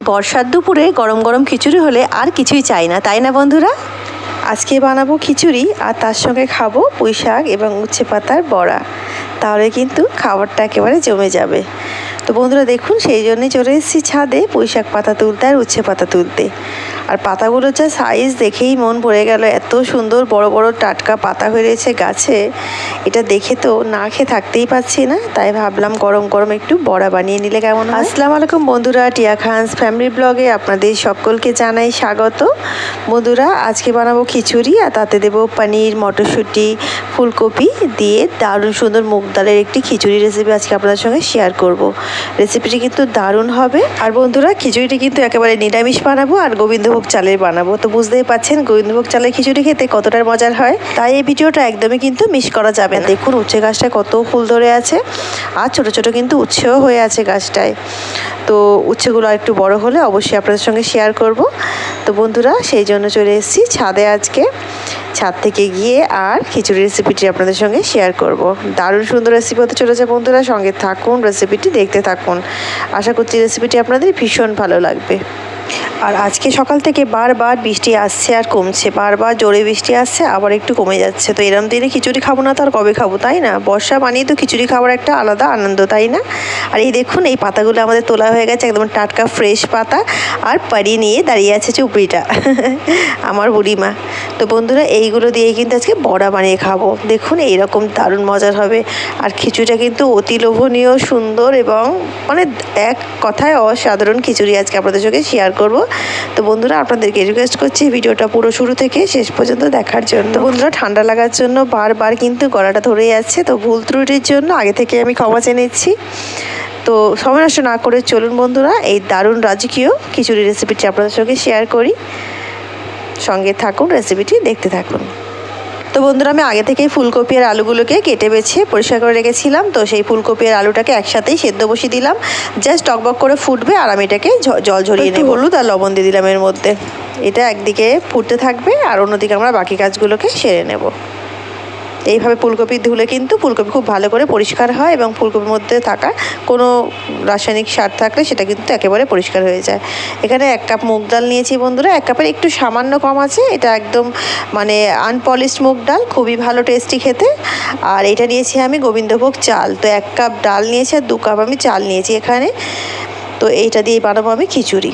বর্ষার দুপুরে গরম গরম খিচুড়ি হলে আর কিছুই চাই না, তাই না বন্ধুরা? আজকে বানাবো খিচুড়ি আর তার সঙ্গে খাবো পুঁই শাক এবং উচ্ছে পাতার বড়া। তাহলে কিন্তু খাবারটা একেবারে জমে যাবে। তো বন্ধুরা দেখুন, সেই জন্যই চলে এসেছি ছাদে পুঁই শাক পাতা তুলতে আর উচ্ছে পাতা তুলতে। আর পাতাগুলোর যা সাইজ দেখেই মন ভরে গেল, এত সুন্দর বড় বড় টাটকা পাতা হয়ে রয়েছে গাছে। এটা দেখে তো না খেয়ে থাকতেই পাচ্ছি না, তাই ভাবলাম গরম গরম একটু বড়া বানিয়ে নিলে কেমন হয়। আসসালামু আলাইকুম বন্ধুরা, টিয়া খানস ফ্যামিলি ব্লগে আপনাদের সকলকে জানাই স্বাগত। বন্ধুরা আজকে বানাবো খিচুড়ি আর তাতে দেবো পনির, মটরশুঁটি, ফুলকপি দিয়ে দারুণ সুন্দর মুগ ডালের একটি খিচুড়ি রেসিপি আজকে আপনাদের সঙ্গে শেয়ার করব। রেসিপিটি কিন্তু দারুণ হবে। আর বন্ধুরা খিচুড়িটি কিন্তু একেবারে নিরামিষ বানাবো আর গোবিন্দভোগ চালের বানাবো। তো বুঝতেই পাচ্ছেন গোবিন্দভোগ চালের খিচুড়ি খেতে কতটা মজার হয়, তাই এই ভিডিওটা একদমই কিন্তু মিস করা যাবে না। দেখুন উচ্ছে গাছটায় কত ফুল ধরে আছে আর ছোট ছোট কিন্তু উচ্ছেও হয়ে আছে গাছটায়। তো উচ্ছেগুলো আর একটু বড় হলে অবশ্যই আপনাদের সঙ্গে শেয়ার করব। তো বন্ধুরা সেই জন্য চলে এসেছি ছাদে আজকে। ছাদ থেকে গিয়ে আর খিচুড়ি রেসিপিটি আপনাদের সঙ্গে শেয়ার করব। দারুণ সুন্দর রেসিপি হতে চলেছে বন্ধুরা, সঙ্গে থাকুন, রেসিপিটি দেখতে থাকুন। আশা করছি রেসিপিটি আপনাদের ভীষণ ভালো লাগবে। আর আজকে সকাল থেকে বারবার বৃষ্টি আসছে আর কমছে, বারবার জোরে বৃষ্টি আসছে আবার একটু কমে যাচ্ছে। তো এরম দিনে খিচুড়ি খাবো না তো আর কবে খাবো, তাই না? বর্ষা মানেই তো খিচুড়ি খাওয়ার একটা আলাদা আনন্দ, তাই না? আর এই দেখুন এই পাতাগুলো আমাদের তোলা হয়ে গেছে, একদম টাটকা ফ্রেশ পাতা। আর পাড়ি নিয়ে দাঁড়িয়ে আছে চুপড়িটা আমার বুড়িমা। তো বন্ধুরা এইগুলো দিয়ে কিন্তু আজকে বড়া বানিয়ে খাবো। দেখুন এইরকম দারুণ মজার হবে। আর খিচুড়িটা কিন্তু অতি লোভনীয়, সুন্দর এবং মানে এক কথায় অসাধারণ খিচুড়ি আজকে আপনাদের সঙ্গে শেয়ার করব। তো বন্ধুরা আপনাদেরকে রিকোয়েস্ট করছি ভিডিওটা পুরো শুরু থেকে শেষ পর্যন্ত দেখার জন্য। তো বন্ধুরা ঠান্ডা লাগার জন্য বারবার কিন্তু গলাটা ধরে যাচ্ছে, তো ভুল ত্রুটির জন্য আগে থেকে আমি ক্ষমা চেয়ে নিচ্ছি। তো সময় নষ্ট না করে চলুন বন্ধুরা এই দারুণ রাজকীয় খিচুড়ি রেসিপিটি আপনাদের সঙ্গে শেয়ার করি। সঙ্গে থাকুন, রেসিপিটি দেখতে থাকুন। তো বন্ধুরা আমি আগে থেকেই ফুলকপি আর আলুগুলোকে কেটে বেছে পরিষ্কার করে রেখেছিলাম। তো সেই ফুলকপি আর আলুটাকে একসাথেই সেদ্ধ বসিয়ে দিলাম। জাস্ট টকবক করে ফুটবে আর আমি এটাকে জল ঝরিয়ে নেব। হলুদ আর লবণ দিয়ে দিলাম এর মধ্যে। এটা একদিকে ফুটতে থাকবে আর অন্যদিকে আমরা বাকি কাজগুলোকে সেরে নেব। এইভাবে ফুলকপি ধুলে কিন্তু ফুলকপি খুব ভালো করে পরিষ্কার হয় এবং ফুলকপির মধ্যে থাকা কোনো রাসায়নিক সার থাকলে সেটা কিন্তু একেবারে পরিষ্কার হয়ে যায়। এখানে 1 কাপ মুগ ডাল নিয়েছি বন্ধুরা, 1 কাপের একটু সামান্য কম আছে। এটা একদম মানে আনপলিশড মুগ ডাল, খুবই ভালো টেস্টি খেতে। আর এটা নিয়েছি আমি গোবিন্দভোগ চাল। তো 1 কাপ ডাল নিয়েছি আর 2 কাপ আমি চাল নিয়েছি এখানে। তো এইটা দিয়ে বানাবো আমি খিচুড়ি।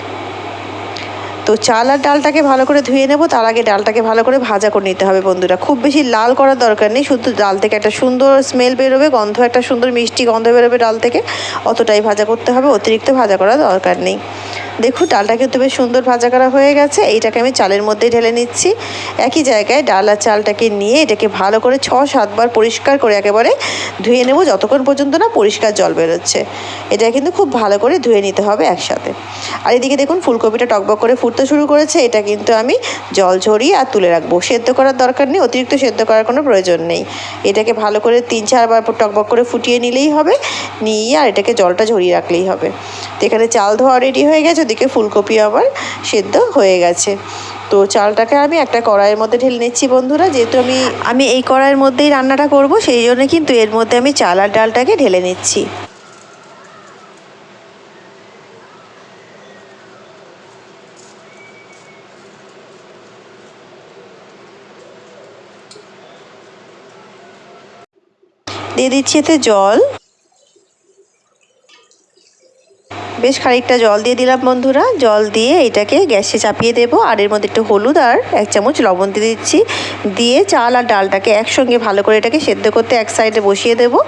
তো চাল আর ডালটাকে ভালো করে ধুয়ে নেব। তার আগে ডালটাকে ভালো করে ভাজা করে নিতে হবে বন্ধুরা। খুব বেশি লাল করার দরকার নেই, শুধু ডাল থেকে একটা সুন্দর স্মেল বেরোবে, গন্ধ, একটা সুন্দর মিষ্টি গন্ধ বেরোবে ডাল থেকে, অতটাই ভাজা করতে হবে, অতিরিক্ত ভাজা করার দরকার নেই। দেখুন ডালটা কিন্তু বেশ সুন্দর ভাজা করা হয়ে গেছে। এইটাকে আমি চালের মধ্যে ঢেলে নিচ্ছি। একই জায়গায় ডাল আর চালটাকে নিয়ে এটাকে ভালো করে 6-7 বার পরিষ্কার করে একেবারে ধুয়ে নেব, যতক্ষণ পর্যন্ত না পরিষ্কার জল বেরোচ্ছে। এটা কিন্তু খুব ভালো করে ধুয়ে নিতে হবে একসাথে। আর এদিকে দেখুন ফুলকপিটা টকবক করে ফুটতে শুরু করেছে। এটা কিন্তু আমি জল ঝরিয়ে আর তুলে রাখবো, সেদ্ধ করার দরকার নেই, অতিরিক্ত সেদ্ধ করার কোনো প্রয়োজন নেই। এটাকে ভালো করে 3-4 বার টকবক করে ফুটিয়ে নিলেই হবে, নিয়ে আর এটাকে জলটা ঝরিয়ে রাখলেই হবে। তো এখানে চাল ধোয়া রেডি হয়ে গেছে, ওদিকে ফুলকপি আবার সেদ্ধ হয়ে গেছে। তো চালটাকে আমি একটা কড়াইয়ের মধ্যে ঢেলে নিচ্ছি বন্ধুরা। যেহেতু আমি এই কড়াইয়ের মধ্যেই রান্নাটা করব, সেই জন্য কিন্তু এর মধ্যে আমি চাল আর ডালটাকে ঢেলে নিচ্ছি। দিয়ে দিচ্ছি এতে জল, বেশ খানিকটা জল দিয়ে দিলাম বন্ধুরা। জল দিয়ে এটাকে গ্যাসে চাপিয়ে দেবো। আর এর মধ্যে একটু হলুদ আর 1 চামচ লবণ দিয়ে দিচ্ছি। দিয়ে চাল আর ডালটাকে একসঙ্গে ভালো করে এটাকে সেদ্ধ করতে এক সাইডে বসিয়ে দেবো।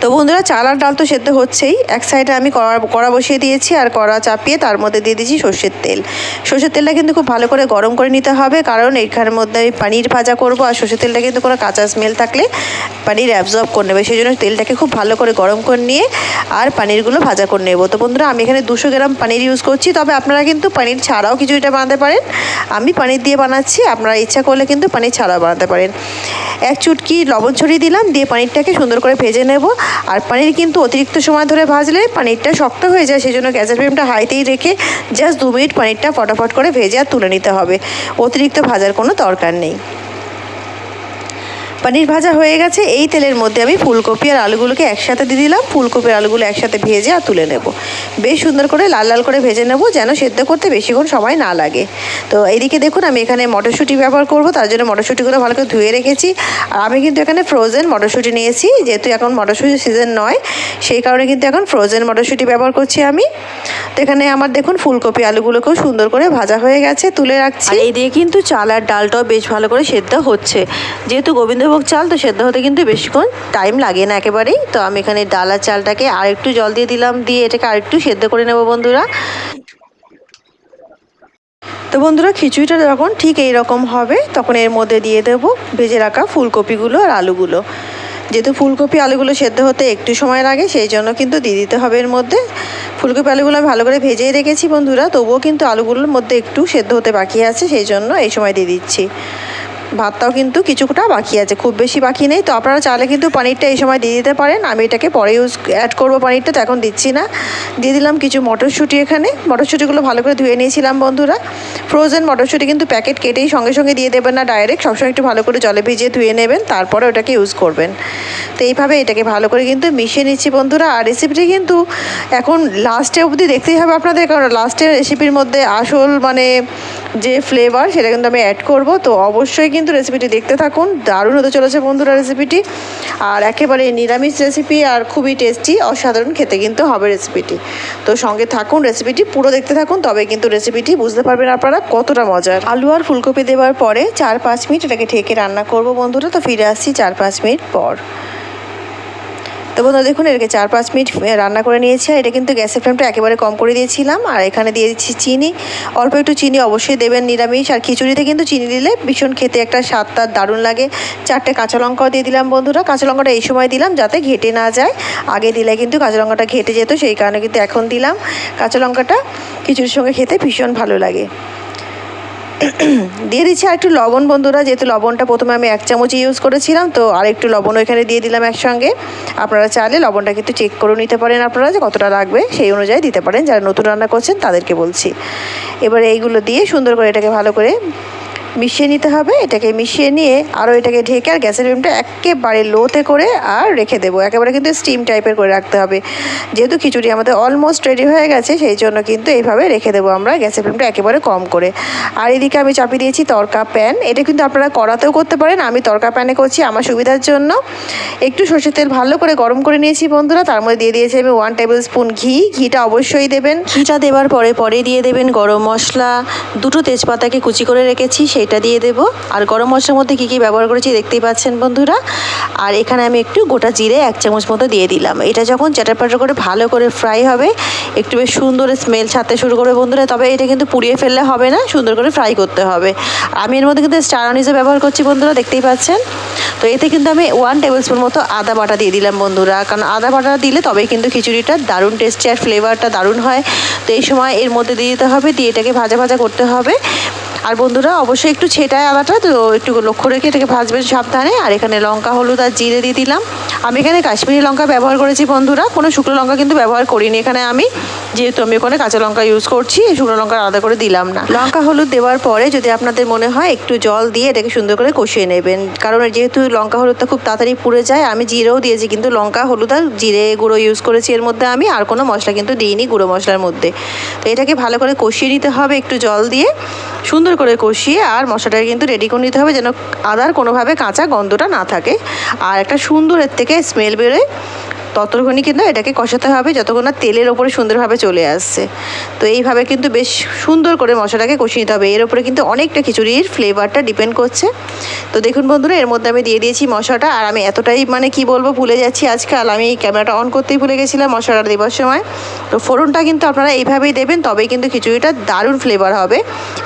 তো বন্ধুরা চাল আর ডাল তো সেদ্ধ হচ্ছেই, এক সাইডে আমি কড়া বসিয়ে দিয়েছি আর কড়া চাপিয়ে তার মধ্যে দিয়ে দিয়েছি সর্ষের তেল। সর্ষের তেলটা কিন্তু খুব ভালো করে গরম করে নিতে হবে, কারণ এখানের মধ্যে আমি পনির ভাজা করব। আর সর্ষের তেলটা কিন্তু কোনো কাঁচা স্মেল থাকলে পনির অ্যাবজর্ব করে নেবে, সেই জন্য তেলটাকে খুব ভালো করে গরম করে নিয়ে আর পনিরগুলো ভাজা করে নেব। তো বন্ধুরা আমি এখানে 200 গ্রাম পনির ইউজ করছি, তবে আপনারা কিন্তু পনির ছাড়াও খিচুড়িটা বানাতে পারেন। আমি পনির দিয়ে বানাচ্ছি, আপনারা ইচ্ছা করলে কিন্তু পনির ছাড়াও বানাতে পারেন। 1 চুটকি লবণ ছড়িয়ে দিলাম, দিয়ে পনিরটাকে সুন্দর করে ভেজে নেব। আর পনির কিন্তু অতিরিক্ত সময় ধরে ভাজলে পনিরটা শক্ত হয়ে যায়, সেই জন্য গ্যাসের ফ্লেমটা হাইতেই রেখে জাস্ট 2 মিনিট পনিরটা ফটাফট করে ভেজে আর তুলে নিতে হবে, অতিরিক্ত ভাজার কোনো দরকার নেই। পনির ভাজা হয়ে গেছে। এই তেলের মধ্যে আমি ফুলকপি আর আলুগুলোকে একসাথে দিয়ে দিলাম। ফুলকপি আর আলুগুলো একসাথে ভেজে আর তুলে নেব। বেশ সুন্দর করে লাল লাল করে ভেজে নেব, যেন সেদ্ধ করতে বেশিক্ষণ সময় না লাগে। তো এইদিকে দেখুন আমি এখানে মটরশুঁটি ব্যবহার করব, তার জন্য মটরশুঁটিগুলো ভালো করে ধুয়ে রেখেছি। আর আমি কিন্তু এখানে ফ্রোজেন মটরশুঁটি নিয়েছি, যেহেতু এখন মটরশুঁটির সিজন নয়, সেই কারণে কিন্তু এখন ফ্রোজেন মটরশুঁটি ব্যবহার করছি আমি। তো এখানে আমার দেখুন ফুলকপি আলুগুলোকেও সুন্দর করে ভাজা হয়ে গেছে, তুলে রাখছি। এই দিয়ে কিন্তু চাল আর ডালটাও বেশ ভালো করে সেদ্ধ হচ্ছে। যেহেতু গোবিন্দভোগ চাল, তো সেদ্ধ হতে কিন্তু বেশিক্ষণ টাইম লাগে না একেবারেই। তো আমি এখানে ডাল আর চালটাকে আর একটু জল দিয়ে দিলাম, দিয়ে এটাকে আর একটু সেদ্ধ করে নেব বন্ধুরা। তো বন্ধুরা খিচুড়িটা যখন ঠিক এই রকম হবে, তখন এর মধ্যে দিয়ে দেব ভেজে রাখা ফুলকপিগুলো আর আলুগুলো। যেহেতু ফুলকপি আলুগুলো সেদ্ধ হতে একটু সময় লাগে, সেই জন্য কিন্তু দিয়ে দিতে হবে এর মধ্যে। ফুলকপি আলুগুলো আমি ভালো করে ভেজেই রেখেছি বন্ধুরা, তবুও কিন্তু আলুগুলোর মধ্যে একটু সেদ্ধ হতে বাকি আছে, সেই জন্য এই সময় দিয়ে দিচ্ছি। ভাতটাও কিন্তু কিছুটা বাকি আছে, খুব বেশি বাকি নেই। তো আপনারা চাইলে কিন্তু পনিরটা এই সময় দিয়ে দিতে পারেন। আমি এটাকে পরে অ্যাড করবো পনিরটা, তো এখন দিচ্ছি না। দিয়ে দিলাম কিছু মটরশুঁটি। এখানে মটরশুঁটিগুলো ভালো করে ধুয়ে নিয়েছিলাম বন্ধুরা। ফ্রোজেন মটরশুঁটি কিন্তু প্যাকেট কেটেই সঙ্গে সঙ্গে দিয়ে দেবেন না ডাইরেক্ট, সবসময় একটু ভালো করে জলে ভিজিয়ে ধুয়ে নেবেন, তারপরে ওটাকে ইউজ করবেন। তো এইভাবে এটাকে ভালো করে কিন্তু মিশিয়ে নিচ্ছি বন্ধুরা। আর রেসিপিটি কিন্তু এখন লাস্টে অবধি দেখতেই হবে আপনাদের, কারণ লাস্টের রেসিপির মধ্যে আসল মানে যে ফ্লেভার সেটা কিন্তু আমি অ্যাড করব। তো অবশ্যই কিন্তু রেসিপিটি দেখতে থাকুন, দারুণ হতে চলেছে বন্ধুরা রেসিপিটি। আর একেবারে নিরামিষ রেসিপি, আর খুবই টেস্টি, অসাধারণ খেতে কিন্তু হবে রেসিপিটি। তো সঙ্গে থাকুন, রেসিপিটি পুরো দেখতে থাকুন, তবে কিন্তু রেসিপিটি বুঝতে পারবেন আপনারা কতটা মজার। আলু আর ফুলকপি দেওয়ার পরে 4-5 মিনিট এটাকে ঢেকে রান্না করব বন্ধুরা। তো ফিরে আসছি 4-5 মিনিট পর। তো বন্ধুরা দেখুন এটাকে 4-5 মিনিট রান্না করে নিয়েছি। আর এটা কিন্তু গ্যাসের ফ্লেমটা একেবারে কম করে দিয়েছিলাম। আর এখানে দিয়ে দিচ্ছি চিনি, অল্প একটু চিনি অবশ্যই দেবেন নিরামিষ। আর খিচুড়িতে কিন্তু চিনি দিলে ভীষণ খেতে একটা স্বাদটা দারুণ লাগে। 4টে কাঁচা লঙ্কাও দিয়ে দিলাম বন্ধুরা। কাঁচা লঙ্কাটা এই সময় দিলাম যাতে ঘেটে না যায়, আগে দিলে কিন্তু কাঁচা লঙ্কাটা ঘেটে যেত, সেই কারণে কিন্তু এখন দিলাম। কাঁচা লঙ্কাটা খিচুড়ির সঙ্গে খেতে ভীষণ ভালো লাগে। দিয়ে দিচ্ছি আর একটু লবণ বন্ধুরা, যেহেতু লবণটা প্রথমে আমি 1 চামচ ইউজ করেছিলাম, তো আর একটু লবণ ওইখানে দিয়ে দিলাম একসঙ্গে। আপনারা চাইলে লবণটা কিন্তু চেক করে নিতে পারেন আপনারা, যে কতটা লাগবে সেই অনুযায়ী দিতে পারেন, যারা নতুন রান্না করছেন তাদেরকে বলছি। এবারে এইগুলো দিয়ে সুন্দর করে এটাকে ভালো করে মিশিয়ে নিতে হবে। এটাকে মিশিয়ে নিয়ে আরও এটাকে ঢেকে আর গ্যাসের ফ্লেমটা একেবারে লোতে করে আর রেখে দেবো। একেবারে কিন্তু স্টিম টাইপের করে রাখতে হবে। যেহেতু খিচুড়ি আমাদের অলমোস্ট রেডি হয়ে গেছে, সেই জন্য কিন্তু এইভাবে রেখে দেবো আমরা, গ্যাসের ফ্লেমটা একেবারে কম করে। আর এদিকে আমি চাপিয়ে দিয়েছি তড়কা প্যান। এটা কিন্তু আপনারা কড়াতেও করতে পারেন, আমি তড়কা প্যানে করছি আমার সুবিধার জন্য। একটু সরষের তেল ভালো করে গরম করে নিয়েছি বন্ধুরা, তার মধ্যে দিয়ে দিয়েছি আমি 1 টেবিল স্পুন ঘি। ঘিটা অবশ্যই দেবেন। ঘিটা দেওয়ার পরে দিয়ে দেবেন গরম মশলা, 2টো তেজপাতাকে কুচি করে রেখেছি সেইটা দিয়ে দেব। আর গরম মশলার মধ্যে কী কী ব্যবহার করেছি দেখতেই পাচ্ছেন বন্ধুরা। আর এখানে আমি একটু গোটা জিরে 1 চামচ মতো দিয়ে দিলাম। এটা যখন চ্যাটারপ্যাটার করে ভালো করে ফ্রাই হবে, একটু বেশ সুন্দর স্মেল ছাড়তে শুরু করবে বন্ধুরা। তবে এটা কিন্তু পুড়িয়ে ফেললে হবে না, সুন্দর করে ফ্রাই করতে হবে। আমি এর মধ্যে কিন্তু স্টার আনিসও ব্যবহার করছি বন্ধুরা, দেখতেই পাচ্ছেন। তো এতে কিন্তু আমি 1 টেবিল স্পুন মতো আদা বাটা দিয়ে দিলাম বন্ধুরা, কারণ আদা বাটা দিলে তবেই কিন্তু খিচুড়িটা দারুণ টেস্টি আর ফ্লেভারটা দারুণ হয়। তো এই সময় এর মধ্যে দিয়ে দিতে হবে, দিয়ে এটাকে ভাজা ভাজা করতে হবে। আর বন্ধুরা অবশ্যই একটু ছেটায় আদাটা, তো একটু লক্ষ্য রেখে এটাকে ভাজবেন সাবধানে। আর এখানে লঙ্কা, হলুদ আর জিরে দিয়ে দিলাম। আমি এখানে কাশ্মীরি লঙ্কা ব্যবহার করেছি বন্ধুরা, কোনো শুকনো লঙ্কা কিন্তু ব্যবহার করিনি এখানে আমি, যেহেতু আমি ওখানে কাঁচা লঙ্কা ইউজ করছি, শুকনো লঙ্কা আলাদা করে দিলাম না। লঙ্কা হলুদ দেওয়ার পরে যদি আপনাদের মনে হয় একটু জল দিয়ে এটাকে সুন্দর করে কষিয়ে নেবেন, কারণ যেহেতু লঙ্কা হলুদটা খুব তাড়াতাড়ি পুড়ে যায়। আমি জিরেও দিয়েছি, কিন্তু লঙ্কা হলুদ আর জিরে গুঁড়ো ইউজ করেছি এর মধ্যে আমি, আর কোনো মশলা কিন্তু দিইনি গুঁড়ো মশলার মধ্যে। তো এটাকে ভালো করে কষিয়ে নিতে হবে একটু জল দিয়ে, সুন্দর করে কষিয়ে। আর মশলাটাকে কিন্তু রেডি করে নিতে হবে যেন আদার কোনোভাবে কাঁচা গন্ধটা না থাকে, আর একটা সুন্দর এর থেকে স্মেল বেরোয়। ততক্ষণই কিন্তু এটাকে কষাতে হবে যতক্ষণ না তেলের ওপরে সুন্দরভাবে চলে আসছে। তো এইভাবে কিন্তু বেশ সুন্দর করে মশলাটাকে কষিয়ে নিতে হবে। এর ওপরে কিন্তু অনেকটা খিচুড়ির ফ্লেভারটা ডিপেন্ড করছে। তো দেখুন বন্ধুরা, এর মধ্যে আমি দিয়ে দিয়েছি মশলাটা। আর আমি এতটাই মানে কি বলবো ভুলে যাচ্ছি আজকাল, আমি ক্যামেরাটা অন করতেই ভুলে গেছিলাম মশলাটা দেওয়ার সময়। তো ফোড়নটা কিন্তু আপনারা এইভাবেই দেবেন, তবেই কিন্তু খিচুড়িটা দারুণ ফ্লেভার হবে।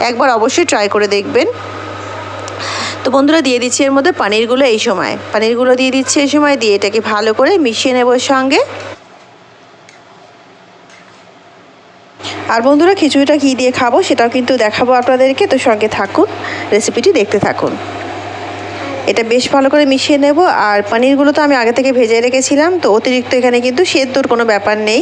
একবার অবশ্যই ট্রাই করে দেখবেন। তো বন্ধুরা দিয়ে দিচ্ছি এর মধ্যে পানিরগুলো, এই সময় পানিরগুলো দিয়ে দিচ্ছি এই সময়, দিয়ে এটাকে ভালো করে মিশিয়ে নেব এর সঙ্গে। আর বন্ধুরা খিচুড়িটা কী দিয়ে খাবো সেটাও কিন্তু দেখাবো আপনাদেরকে, তো সঙ্গে থাকুন, রেসিপিটি দেখতে থাকুন। এটা বেশ ভালো করে মিশিয়ে নেব। আর পনিরগুলো তো আমি আগে থেকে ভেজে রেখেছিলাম, তো অতিরিক্ত এখানে কিন্তু সেদ্ধর কোনো ব্যাপার নেই।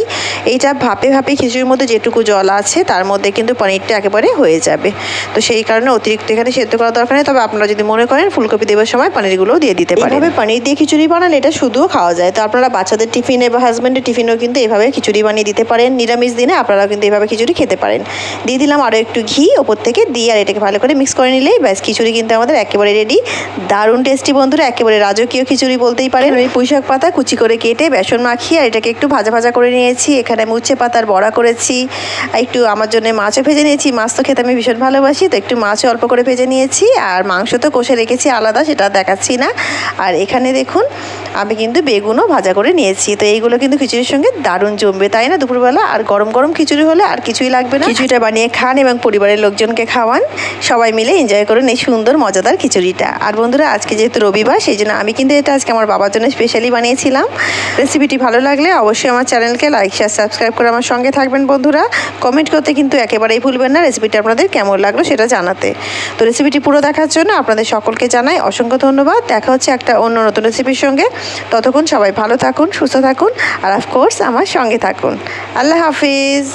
এইটা ভাপে ভাপে খিচুড়ির মধ্যে যেটুকু জল আছে তার মধ্যে কিন্তু পনিরটা একেবারে হয়ে যাবে। তো সেই কারণে অতিরিক্ত এখানে সেদ্ধ করার দরকার নেই। তবে আপনারা যদি মনে করেন ফুলকপি দেওয়ার সময় পনিরগুলোও দিয়ে দিতে পারেন। এইভাবে পনির দিয়ে খিচুড়ি বানালে এটা শুধুও খাওয়া যায়। তো আপনারা বাচ্চাদের টিফিনে বা হাজব্যান্ডের টিফিনেও কিন্তু এইভাবে খিচুড়ি বানিয়ে দিতে পারেন। নিরামিষ দিনে আপনারাও কিন্তু এইভাবে খিচুড়ি খেতে পারেন। দিয়ে দিলাম আরও একটু ঘি ওপর থেকে দিয়ে, আর এটাকে ভালো করে মিক্স করে নিলেই ব্যাস খিচুড়ি কিন্তু আমাদের একেবারে রেডি। দারুণ টেস্টি বন্ধুরা, একেবারে রাজকীয় খিচুড়ি বলতেই পারেন। এই পুঁইশাক পাতা কুচি করে কেটে বেসন মাখিয়ে আর এটাকে একটু ভাজা ভাজা করে নিয়েছি। এখানে আমি উচ্ছে পাতার বড়া করেছি, একটু আমার জন্য মাছও ভেজে নিয়েছি। মাছ তো খেতে আমি ভীষণ ভালোবাসি, তো একটু মাছও অল্প করে ভেজে নিয়েছি। আর মাংস তো কষে রেখেছি আলাদা, সেটা দেখাচ্ছি না। আর এখানে দেখুন আমি কিন্তু বেগুনও ভাজা করে নিয়েছি। তো এইগুলো কিন্তু খিচুড়ির সঙ্গে দারুণ জমবে, তাই না? দুপুরবেলা আর গরম গরম খিচুড়ি হলে আর কিছুই লাগবে না। খিচুড়িটা বানিয়ে খান এবং পরিবারের লোকজনকে খাওয়ান, সবাই মিলে এনজয় করুন এই সুন্দর মজাদার খিচুড়িটা। আর বন্ধুরা আজকে যেহেতু রবিবার, সেই জন্য আমি কিন্তু এটা আজকে আমার বাবার জন্য স্পেশালি বানিয়েছিলাম। রেসিপিটি ভালো লাগলে অবশ্যই আমার চ্যানেলকে লাইক শেয়ার সাবস্ক্রাইব করে আমার সঙ্গে থাকবেন বন্ধুরা। কমেন্ট করতে কিন্তু একেবারেই ভুলবেন না রেসিপিটা আপনাদের কেমন লাগলো সেটা জানাতে। তো রেসিপিটি পুরো দেখার জন্য আপনাদের সকলকে জানাই অসংখ্য ধন্যবাদ। দেখা হচ্ছে একটা অন্য নতুন রেসিপির সঙ্গে। ততক্ষণ সবাই ভালো থাকুন, সুস্থ থাকুন, আর অফকোর্স আমার সঙ্গে থাকুন। আল্লাহ হাফিজ।